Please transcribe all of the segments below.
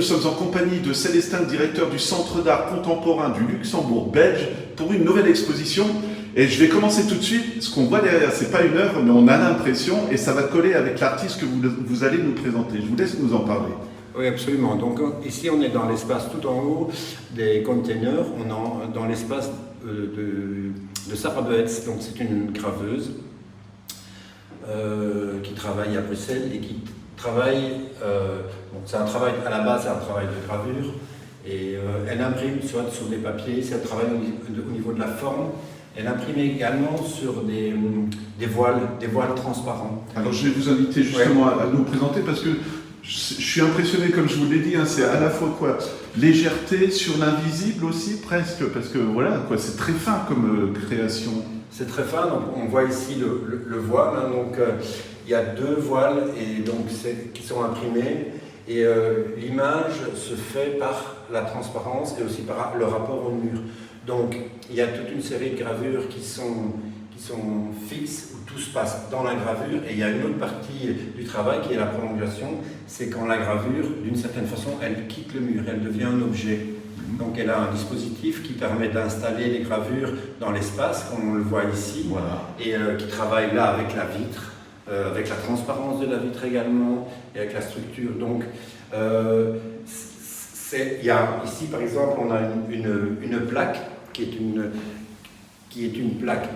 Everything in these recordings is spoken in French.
sommes en compagnie de Célestin, le directeur du Centre d'art contemporain du Luxembourg belge, pour une nouvelle exposition. Et je vais commencer tout de suite. Ce qu'on voit derrière, c'est pas une œuvre, mais on a l'impression, et ça va coller avec l'artiste que vous allez nous présenter. Je vous laisse nous en parler. Oui, absolument. Donc ici, on est dans l'espace tout en haut des containers. On est dans l'espace de Sarah Beetz. Donc c'est une graveuse qui travaille à Bruxelles et qui travaille. C'est un travail à la base, c'est un travail de gravure. Et elle imprime soit sur des papiers, si elle travaille au niveau de la forme. Elle imprime également sur des voiles transparents. Alors je vais vous inviter justement à nous présenter parce que je suis impressionné, comme je vous l'ai dit, hein, c'est à la fois quoi, légèreté sur l'invisible aussi presque, parce que voilà, quoi, c'est très fin comme création. C'est très fin, donc on voit ici le voile, hein, donc il y a deux voiles et donc qui sont imprimés et l'image se fait par la transparence et aussi par le rapport au mur. Donc il y a toute une série de gravures qui sont fixes, où tout se passe dans la gravure, et il y a une autre partie du travail qui est la prolongation, c'est quand la gravure, d'une certaine façon, elle quitte le mur, elle devient un objet. Donc elle a un dispositif qui permet d'installer les gravures dans l'espace, comme on le voit ici, voilà. Et qui travaille là avec la vitre, avec la transparence de la vitre également, et avec la structure. Donc il y a ici par exemple, on a une plaque qui est une plaque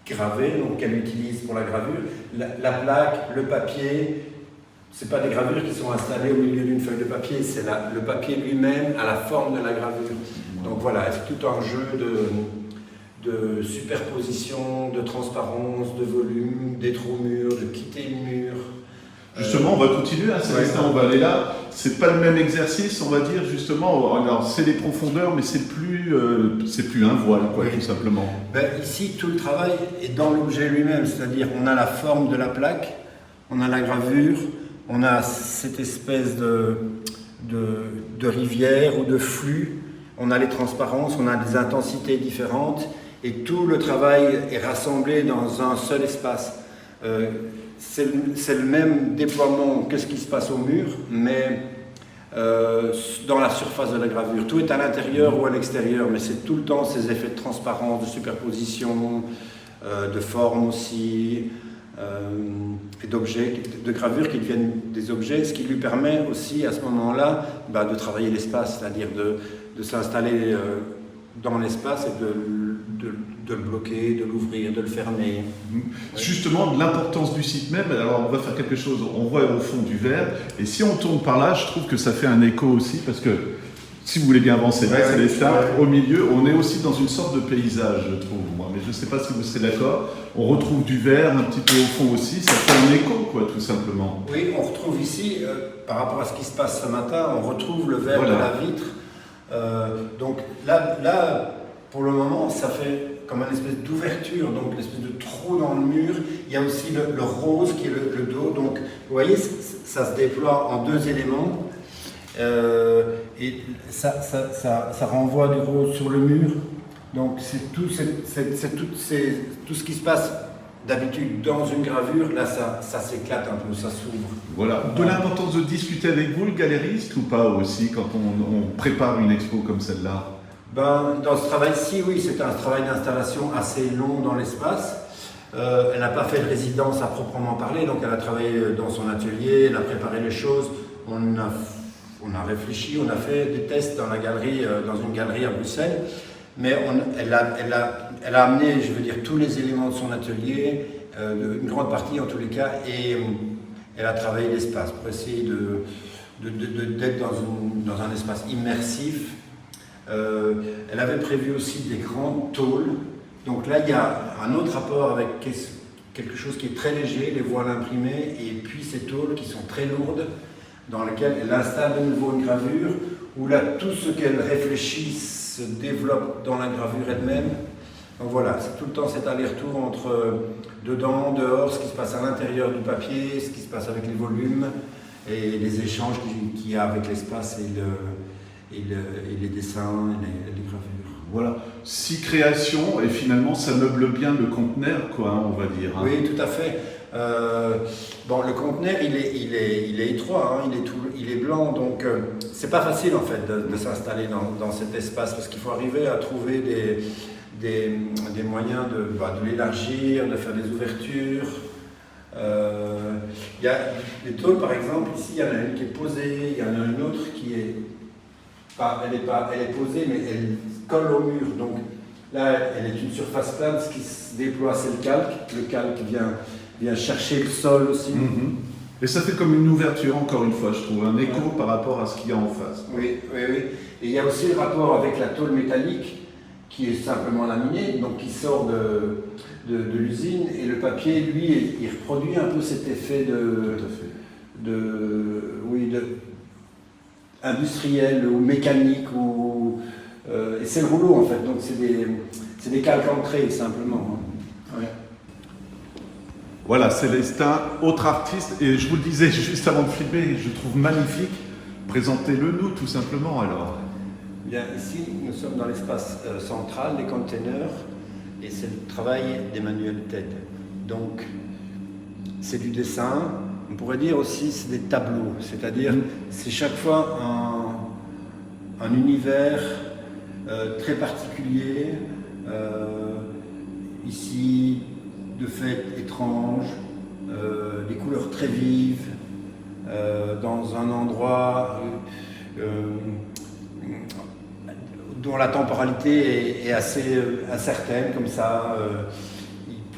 gravée, donc qu'elle utilise pour la gravure. La plaque, le papier, c'est pas des gravures qui sont installées au milieu d'une feuille de papier, c'est le papier lui-même à la forme de la gravure. Donc voilà, c'est tout un jeu de superposition, de transparence, de volume, d'être au mur, de quitter le mur. Justement, on va continuer, hein, Célestin, on va aller là. C'est pas le même exercice, on va dire, justement. Alors, c'est les profondeurs, mais c'est plus un voile, quoi, tout simplement. Ici, tout le travail est dans l'objet lui-même, c'est-à-dire on a la forme de la plaque, on a la gravure, on a cette espèce de rivière ou de flux, on a les transparences, on a des intensités différentes, et tout le travail est rassemblé dans un seul espace. C'est le même déploiement que ce qui se passe au mur, mais dans la surface de la gravure. Tout est à l'intérieur ou à l'extérieur, mais c'est tout le temps ces effets de transparence, de superposition, de forme aussi, et d'objets, de gravures qui deviennent des objets, ce qui lui permet aussi à ce moment-là de travailler l'espace, c'est-à-dire de s'installer dans l'espace et de le bloquer, de l'ouvrir, de le fermer. Justement, l'importance du site même, alors on va faire quelque chose, on voit au fond du verre, et si on tourne par là, je trouve que ça fait un écho aussi, parce que, si vous voulez bien avancer là, Célestin, au milieu, on est aussi dans une sorte de paysage, je trouve, moi, mais je ne sais pas si vous serez d'accord, on retrouve du verre un petit peu au fond aussi, ça fait un écho, quoi, tout simplement. Oui, on retrouve ici, par rapport à ce qui se passe ce matin, on retrouve le verre de la vitre, donc là, pour le moment, ça fait comme une espèce d'ouverture, donc une espèce de trou dans le mur. Il y a aussi le rose qui est le dos. Donc, vous voyez, ça se déploie en deux éléments. Et ça renvoie du rose sur le mur. Donc, c'est tout ce qui se passe d'habitude dans une gravure. Là, ça s'éclate un peu, ça s'ouvre. Voilà. De l'importance de discuter avec vous, le galériste, ou pas aussi, quand on prépare une expo comme celle-là? Dans ce travail-ci, oui, c'est un travail d'installation assez long dans l'espace. Elle n'a pas fait de résidence à proprement parler, donc elle a travaillé dans son atelier, elle a préparé les choses, on a réfléchi, on a fait des tests dans une galerie à Bruxelles, mais elle a amené, je veux dire, tous les éléments de son atelier, une grande partie en tous les cas, et elle a travaillé l'espace pour essayer d'être dans un espace immersif. Elle avait prévu aussi des grandes tôles. Donc là, il y a un autre rapport avec quelque chose qui est très léger, les voiles imprimées, et puis ces tôles qui sont très lourdes, dans lesquelles elle installe de nouveau une gravure, où là, tout ce qu'elle réfléchit se développe dans la gravure elle-même. Donc voilà, c'est tout le temps cet aller-retour entre dedans, dehors, ce qui se passe à l'intérieur du papier, ce qui se passe avec les volumes, et les échanges qu'il y a avec l'espace et les dessins et les gravures. Voilà, 6 créations et finalement ça meuble bien le conteneur, quoi, on va dire. Oui, tout à fait. Bon, le conteneur, il est étroit, hein, il est blanc, donc c'est pas facile en fait de s'installer dans cet espace parce qu'il faut arriver à trouver des moyens de l'élargir, de faire des ouvertures. Il y a des tôles, par exemple, ici il y en a une qui est posée, il y en a une autre qui est elle est posée, mais elle colle au mur. Donc là, elle est une surface plane, ce qui se déploie, c'est le calque. Le calque vient chercher le sol aussi. Et ça fait comme une ouverture, encore une fois, je trouve, un écho par rapport à ce qu'il y a en face. Oui. Et il y a aussi le rapport avec la tôle métallique, qui est simplement laminée, donc qui sort de l'usine, et le papier, lui, il reproduit un peu cet effet industriel ou mécanique, et c'est le rouleau en fait, donc c'est des calques ancrés simplement. Ouais. Voilà, Célestin, autre artiste, et je vous le disais juste avant de filmer, je trouve magnifique. Présentez-le nous tout simplement alors. Bien, ici nous sommes dans l'espace central des containers et c'est le travail d'Emmanuel Ted. Donc c'est du dessin, on pourrait dire aussi c'est des tableaux, c'est-à-dire c'est chaque fois un univers très particulier, ici de fait étrange, des couleurs très vives, dans un endroit dont la temporalité est assez incertaine, comme ça.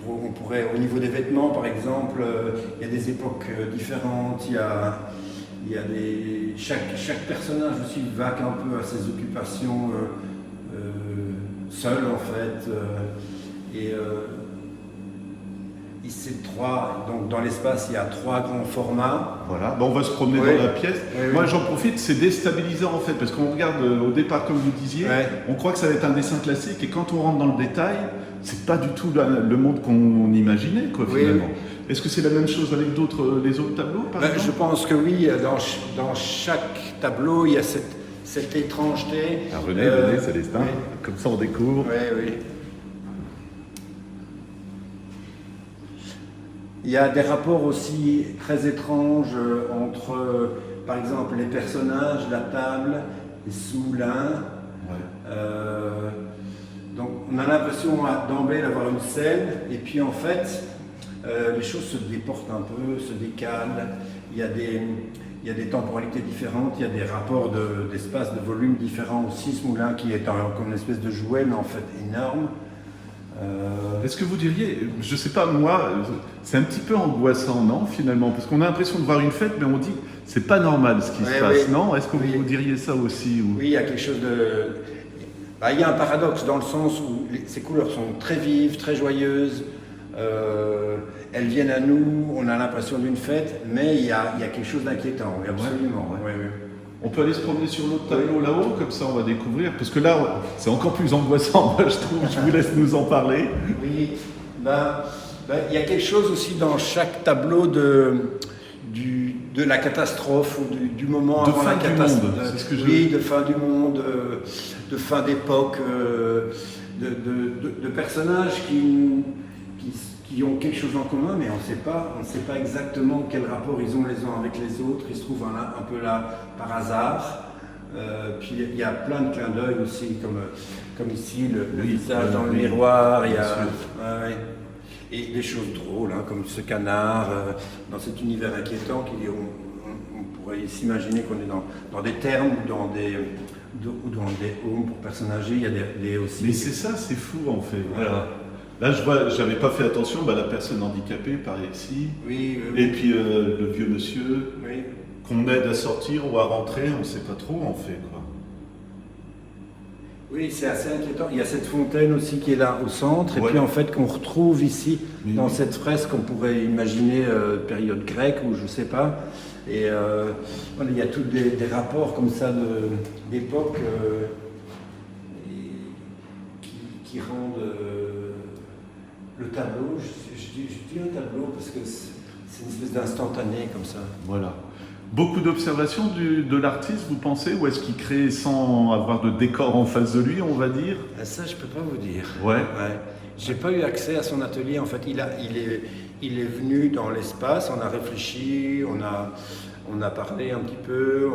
On pourrait, au niveau des vêtements par exemple, il y a des époques différentes, il y a chaque personnage aussi vaque un peu à ses occupations seul en fait. C'est trois, donc dans l'espace il y a 3 grands formats. Voilà, on va se promener dans la pièce. Moi j'en profite, c'est déstabilisant en fait, parce qu'on regarde au départ comme vous disiez, on croit que ça va être un dessin classique et quand on rentre dans le détail, c'est pas du tout le monde qu'on imaginait quoi finalement. Est-ce que c'est la même chose avec les autres tableaux par exemple? Je pense que oui, dans chaque tableau il y a cette étrangeté. Venez Célestin, comme ça on découvre. Oui. Il y a des rapports aussi très étranges entre, par exemple, les personnages, la table, les sous-moulins. Donc on a l'impression d'emblée d'avoir une scène, et puis en fait, les choses se déportent un peu, se décalent. Il y a des temporalités différentes, il y a des rapports d'espace, de volume différents aussi. Ce moulin qui est comme une espèce de jouet, mais en fait énorme. Est-ce que vous diriez, je sais pas moi, c'est un petit peu angoissant, non, finalement? Parce qu'on a l'impression de voir une fête, mais on dit, c'est pas normal ce qui se passe, non? Est-ce que vous diriez ça aussi ou... Oui, il y a quelque chose de... il y a un paradoxe dans le sens où ces couleurs sont très vives, très joyeuses, elles viennent à nous, on a l'impression d'une fête, mais il y a quelque chose d'inquiétant, absolument. On peut aller se promener sur l'autre tableau là-haut, comme ça on va découvrir, parce que là c'est encore plus angoissant, moi je trouve, je vous laisse nous en parler. Oui, il y a quelque chose aussi dans chaque tableau de la catastrophe, ou du moment de avant fin la catastrophe. C'est ce que de fin du monde, de fin d'époque, de personnages qui ont quelque chose en commun, mais on ne sait pas exactement quel rapport ils ont les uns avec les autres. Ils se trouvent un peu là par hasard. Puis il y a plein de clins d'œil aussi, comme ici, le visage dans le miroir. Et des choses drôles, hein, comme ce canard, dans cet univers inquiétant, on pourrait s'imaginer qu'on est dans des thermes ou dans des homes pour personnes âgées. Il y a des aussi. Mais c'est ça, c'est fou en fait. Voilà. Là, je vois, j'avais pas fait attention, la personne handicapée par ici, et puis le vieux monsieur qu'on aide à sortir ou à rentrer, on ne sait pas trop en fait quoi. Oui, c'est assez inquiétant. Il y a cette fontaine aussi qui est là au centre, et puis en fait qu'on retrouve ici dans cette fresque qu'on pourrait imaginer période grecque ou je sais pas. Et il y a tous des rapports comme ça d'époque qui rendent le tableau, je dis un tableau parce que c'est une espèce d'instantané comme ça. Voilà. Beaucoup d'observations de l'artiste, vous pensez, ou est-ce qu'il crée sans avoir de décor en face de lui, on va dire? Ça, je peux pas vous dire. Ouais. J'ai pas eu accès à son atelier. En fait, il est venu dans l'espace. On a réfléchi, on a parlé un petit peu.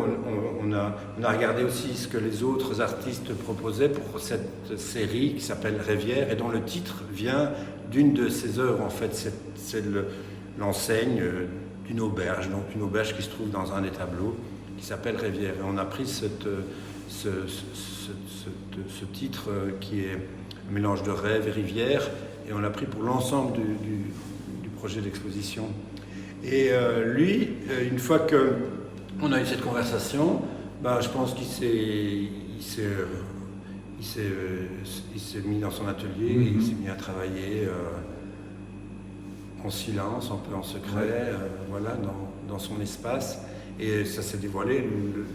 On a regardé aussi ce que les autres artistes proposaient pour cette série qui s'appelle Rivière et dont le titre vient d'une de ses œuvres. En fait, c'est l'enseigne d'une auberge, donc une auberge qui se trouve dans un des tableaux qui s'appelle Rivière. Et on a pris ce titre qui est un mélange de rêve et rivière, et on l'a pris pour l'ensemble du projet d'exposition. Et lui, une fois qu'on a eu cette conversation, je pense qu'il s'est mis dans son atelier, et il s'est mis à travailler en silence, un peu en secret, voilà, dans son espace. Et ça s'est dévoilé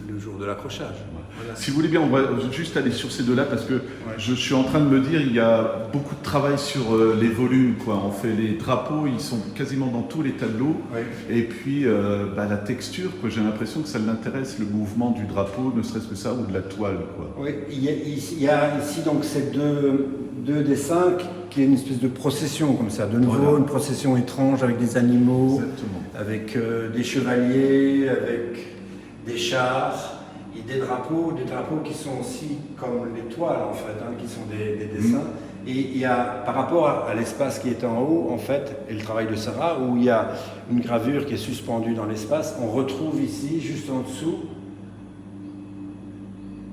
le jour de l'accrochage. Voilà. Si vous voulez bien, on va juste aller sur ces deux-là parce que je suis en train de me dire il y a beaucoup de travail sur les volumes, quoi. On fait les drapeaux, ils sont quasiment dans tous les tableaux. Et puis la texture, quoi. J'ai l'impression que ça l'intéresse, le mouvement du drapeau, ne serait-ce que ça, ou de la toile, quoi. Oui, il y a ici donc ces deux dessins qui est une espèce de procession comme ça, de nouveau une procession étrange avec des animaux, avec des chevaliers, avec des chars et des drapeaux qui sont aussi comme les toiles en fait, qui sont des dessins. Et il y a, par rapport à l'espace qui est en haut en fait, et le travail de Sarah, où il y a une gravure qui est suspendue dans l'espace, on retrouve ici, juste en dessous,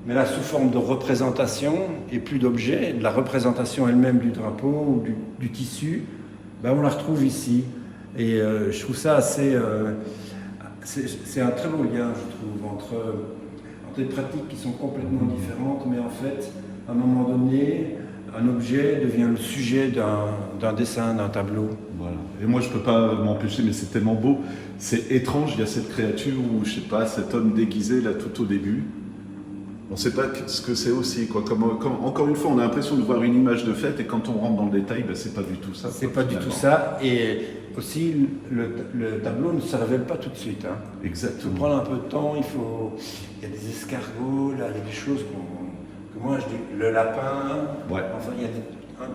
mais là sous forme de représentation et plus d'objet, de la représentation elle-même du drapeau ou du tissu, on la retrouve ici. Et je trouve ça assez... c'est un très beau lien, je trouve, entre des pratiques qui sont complètement différentes, mais en fait, à un moment donné, un objet devient le sujet d'un dessin, d'un tableau. Voilà. Et moi, je ne peux pas m'empêcher, mais c'est tellement beau. C'est étrange, il y a cette créature, ou je sais pas, cet homme déguisé là tout au début. On ne sait pas ce que c'est aussi, quoi. Comme, encore une fois, on a l'impression de voir une image de fête, et quand on rentre dans le détail, c'est pas du tout ça. C'est pas du tout ça, et aussi le tableau ne se révèle pas tout de suite. Exactement. Il faut prendre un peu de temps, il y a des escargots, là, il y a des choses que moi je dis, le lapin, enfin il y a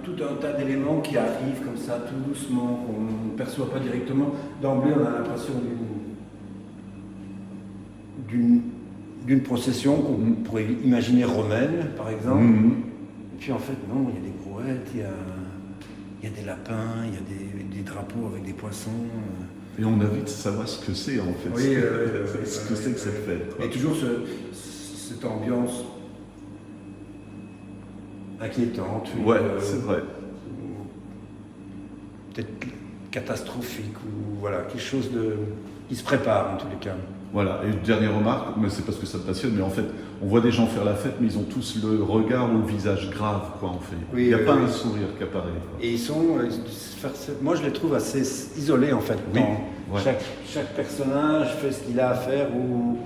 tout un tas d'éléments qui arrivent comme ça, tout doucement, qu'on ne perçoit pas directement. D'emblée, on a l'impression d'une procession qu'on pourrait imaginer romaine, par exemple. Et puis en fait, non, il y a des brouettes, il y a des lapins, il y a des drapeaux avec des poissons. Et on a envie de savoir ce que c'est, en fait. Ce que c'est que cette fête. Et toujours cette ambiance inquiétante. C'est vrai. Peut-être catastrophique, ou voilà, quelque chose qui se prépare en tous les cas. Voilà, et dernière remarque, mais c'est parce que ça me passionne, mais en fait, on voit des gens faire la fête, mais ils ont tous le regard ou le visage grave, quoi, en fait. Il n'y a pas un sourire qui apparaît. Quoi. Et ils sont, moi je les trouve assez isolés, en fait. Chaque personnage fait ce qu'il a à faire, ou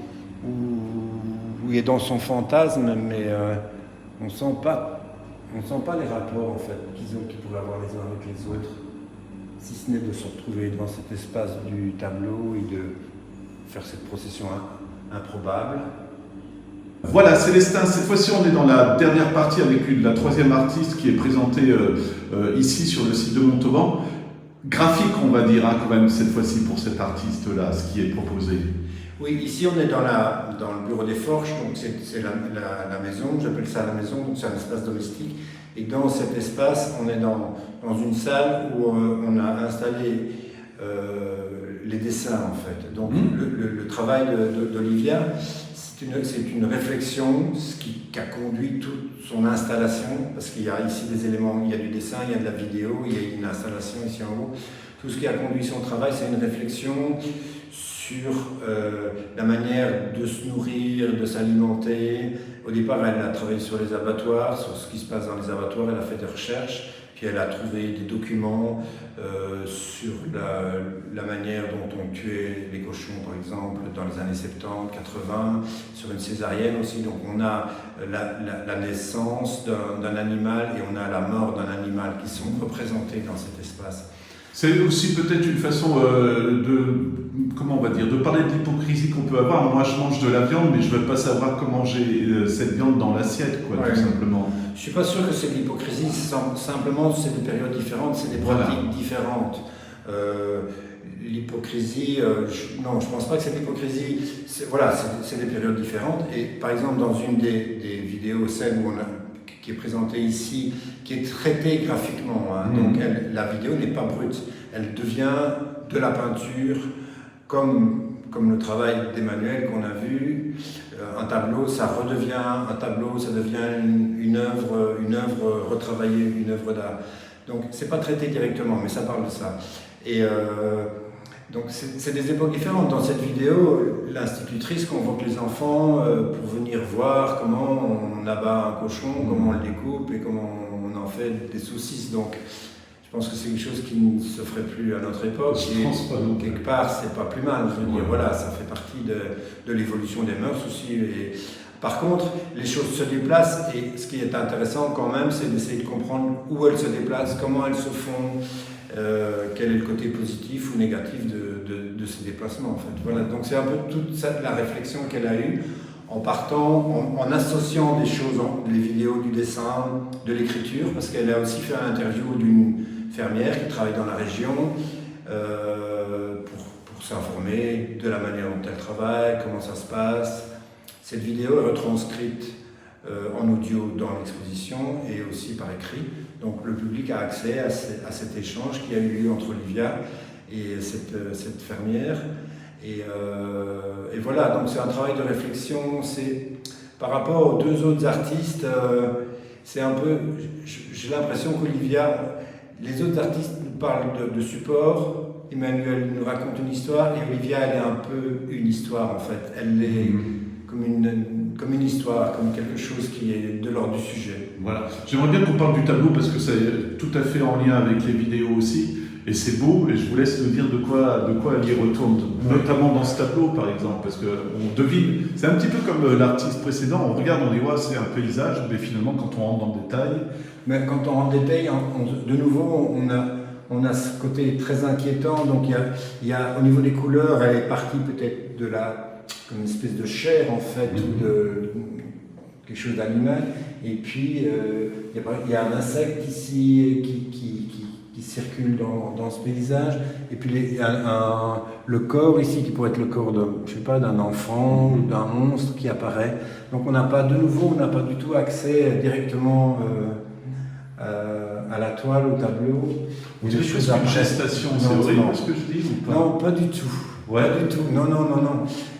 il est dans son fantasme, mais on sent pas les rapports, en fait, qu'ils pourraient avoir les uns avec les autres, si ce n'est de se retrouver dans cet espace du tableau et de faire cette procession improbable. Voilà, Célestin, cette fois-ci on est dans la dernière partie avec la troisième artiste qui est présentée ici sur le site de Montauban. Graphique, on va dire, quand même, cette fois-ci pour cet artiste-là, ce qui est proposé. Oui, ici on est dans le bureau des Forges, donc c'est la maison, j'appelle ça la maison, donc c'est un espace domestique. Et dans cet espace, on est dans une salle où on a installé les dessins, en fait. Donc le travail d'Olivia, c'est une réflexion qui a conduit toute son installation, parce qu'il y a ici des éléments, il y a du dessin, il y a de la vidéo, il y a une installation ici en haut. Tout ce qui a conduit son travail, c'est une réflexion sur la manière de se nourrir, de s'alimenter. Au départ, elle a travaillé sur les abattoirs, sur ce qui se passe dans les abattoirs, elle a fait des recherches, puis elle a trouvé des documents sur la manière dont on tuait les cochons, par exemple, dans les années 70, 80, sur une césarienne aussi. Donc on a la naissance d'un animal et on a la mort d'un animal qui sont représentés dans cet espace. C'est aussi peut-être une façon comment on va dire, de parler de l'hypocrisie qu'on peut avoir. Moi, je mange de la viande, mais je ne veux pas savoir comment j'ai cette viande dans l'assiette, quoi, tout simplement. Je ne suis pas sûr que c'est de l'hypocrisie, simplement c'est des périodes différentes, c'est des pratiques différentes. L'hypocrisie, non, je ne pense pas que c'est de l'hypocrisie. C'est des périodes différentes. Et par exemple, dans une des vidéos, celle qui est présentée ici, qui est traitée graphiquement, donc la vidéo n'est pas brute, elle devient de la peinture, comme le travail d'Emmanuel qu'on a vu. Un tableau, ça redevient un tableau, ça devient une œuvre retravaillée, une œuvre d'art. Donc c'est pas traité directement, mais ça parle de ça. Et donc c'est des époques différentes. Dans cette vidéo, l'institutrice convoque les enfants pour venir voir comment on abat un cochon, comment on le découpe et comment on en fait des saucisses. Donc je pense que c'est quelque chose qui ne se ferait plus à notre époque. Je pense pas, non. Quelque part, c'est pas plus mal. Je veux dire, voilà, ça fait partie de l'évolution des mœurs aussi. Et par contre, les choses se déplacent et ce qui est intéressant quand même, c'est d'essayer de comprendre où elles se déplacent, comment elles se font. Quel est le côté positif ou négatif de ces déplacements en fait. Voilà, donc c'est un peu toute la réflexion qu'elle a eue en partant, en associant des choses, les vidéos, du dessin, de l'écriture, parce qu'elle a aussi fait une interview d'une fermière qui travaille dans la région pour s'informer de la manière dont elle travaille, comment ça se passe. Cette vidéo est retranscrite en audio dans l'exposition et aussi par écrit. Donc le public a accès à cet échange qui a eu lieu entre Olivia et cette fermière. Et voilà, donc c'est un travail de réflexion. Par rapport aux deux autres artistes, c'est un peu, j'ai l'impression qu'Olivia, les autres artistes nous parlent de support, Emmanuel nous raconte une histoire et Olivia, elle est un peu une histoire en fait. Elle est comme une histoire, comme quelque chose qui est de l'ordre du sujet. Voilà. J'aimerais bien qu'on parle du tableau parce que c'est tout à fait en lien avec les vidéos aussi. Et c'est beau, et je vous laisse nous dire de quoi elle y retourne, notamment dans ce tableau par exemple, parce qu'on devine, c'est un petit peu comme l'artiste précédent, on regarde, on dit ouais, c'est un paysage, mais finalement quand on rentre dans le détail... Mais quand on rentre dans le détail, de nouveau, on a ce côté très inquiétant, donc il y a au niveau des couleurs, elle est partie peut-être de comme une espèce de chair en fait, ou de quelque chose d'animal, et puis il y a un insecte ici qui circule dans ce paysage, et puis il y a le corps ici qui pourrait être le corps d'un enfant ou d'un monstre qui apparaît. Donc on n'a pas du tout accès directement à la toile, au tableau. Vous dites que c'est une gestation, c'est horrible ce que je dis ou pas? Non, pas du tout. Ouais. Pas du tout. Non.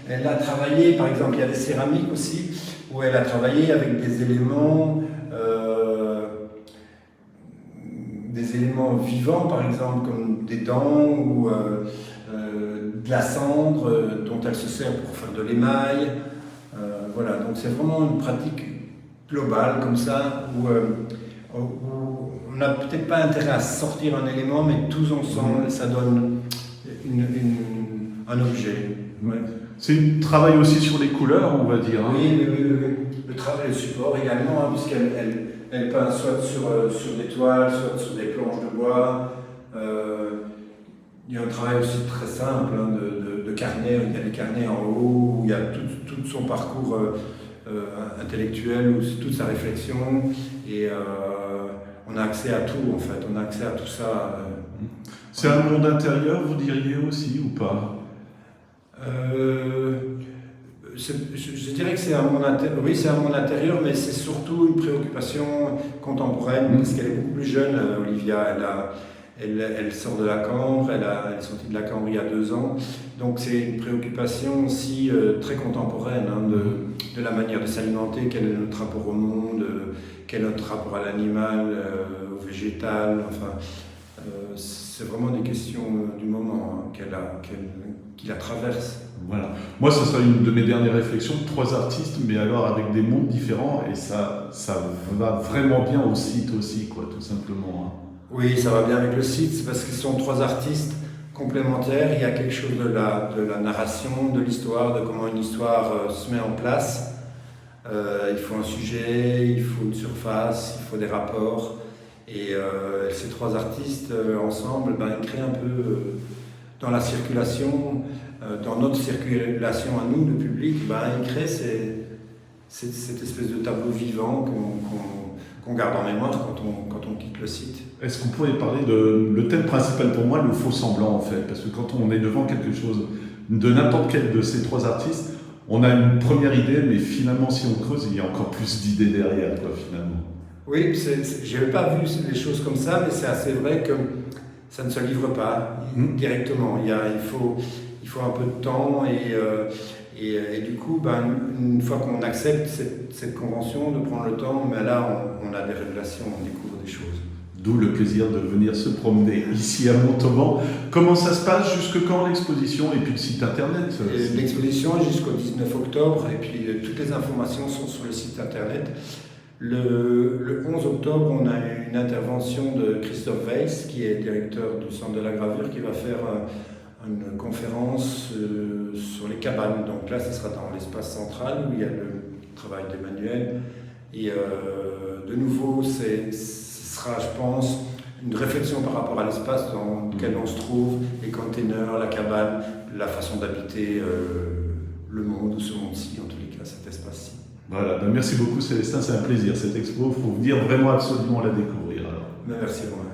Elle a travaillé, par exemple, il y a des céramiques aussi, où elle a travaillé avec des éléments vivants, par exemple, comme des dents ou de la cendre dont elle se sert pour faire de l'émail. Voilà, donc c'est vraiment une pratique globale comme ça, où on n'a peut-être pas intérêt à sortir un élément, mais tous ensemble, ça donne un objet. Ouais. C'est un travail aussi sur les couleurs, on va dire. Hein. Oui. Le travail, le support également, puisqu'elle peint soit sur des toiles, soit sur des planches de bois. Il y a un travail aussi très simple de carnet. Il y a des carnets en haut, où il y a tout son parcours intellectuel, ou toute sa réflexion. Et on a accès à tout, en fait. On a accès à tout ça. C'est un monde intérieur, vous diriez aussi, ou pas? Je dirais que c'est un monde intérieur. Oui, c'est un monde intérieur, mais c'est surtout une préoccupation contemporaine, parce qu'elle est beaucoup plus jeune, Olivia. Elle sort de la Cambre, elle est sortie de la Cambre il y a 2 ans. Donc c'est une préoccupation aussi très contemporaine de la manière de s'alimenter, quel est notre rapport au monde, quel est notre rapport à l'animal, au végétal. Enfin, c'est vraiment des questions du moment qui la traversent. Voilà. Moi, ce sera une de mes dernières réflexions. 3 artistes, mais alors avec des mondes différents, et ça va vraiment bien au site aussi, quoi, tout simplement. Hein. Oui, ça va bien avec le site, c'est parce qu'ils sont 3 artistes complémentaires. Il y a quelque chose de la narration, de l'histoire, de comment une histoire se met en place. Il faut un sujet, il faut une surface, il faut des rapports. Et ces trois artistes ensemble, ils créent un peu dans la circulation, dans notre circulation à nous, le public, ils créent cette espèce de tableau vivant qu'on garde en mémoire quand on quitte le site. Est-ce qu'on pourrait parler le thème principal pour moi, le faux semblant en fait, parce que quand on est devant quelque chose de n'importe quel de ces trois artistes, on a une première idée, mais finalement si on creuse, il y a encore plus d'idées derrière, quoi, finalement. Oui, je n'avais pas vu les choses comme ça, mais c'est assez vrai que ça ne se livre pas directement. Il faut un peu de temps et du coup, une fois qu'on accepte cette convention, de prendre le temps, mais là, on a des révélations, on découvre des choses. D'où le plaisir de venir se promener ici à Montauban. Comment ça se passe? Jusque quand l'exposition et puis le site internet? L'exposition est jusqu'au 19 octobre et puis toutes les informations sont sur le site internet. Le 11 octobre, on a une intervention de Christophe Weiss, qui est directeur du Centre de la Gravure, qui va faire une conférence sur les cabanes. Donc là, ce sera dans l'espace central où il y a le travail d'Emmanuel. Et de nouveau, ce sera, je pense, une réflexion par rapport à l'espace dans lequel on se trouve, les containers, la cabane, la façon d'habiter le monde, ou ce monde-ci, en tous les cas, cet espace-ci. Voilà, merci beaucoup Célestin, c'est un plaisir cette expo, il faut venir vraiment absolument la découvrir. Alors. Merci Romain.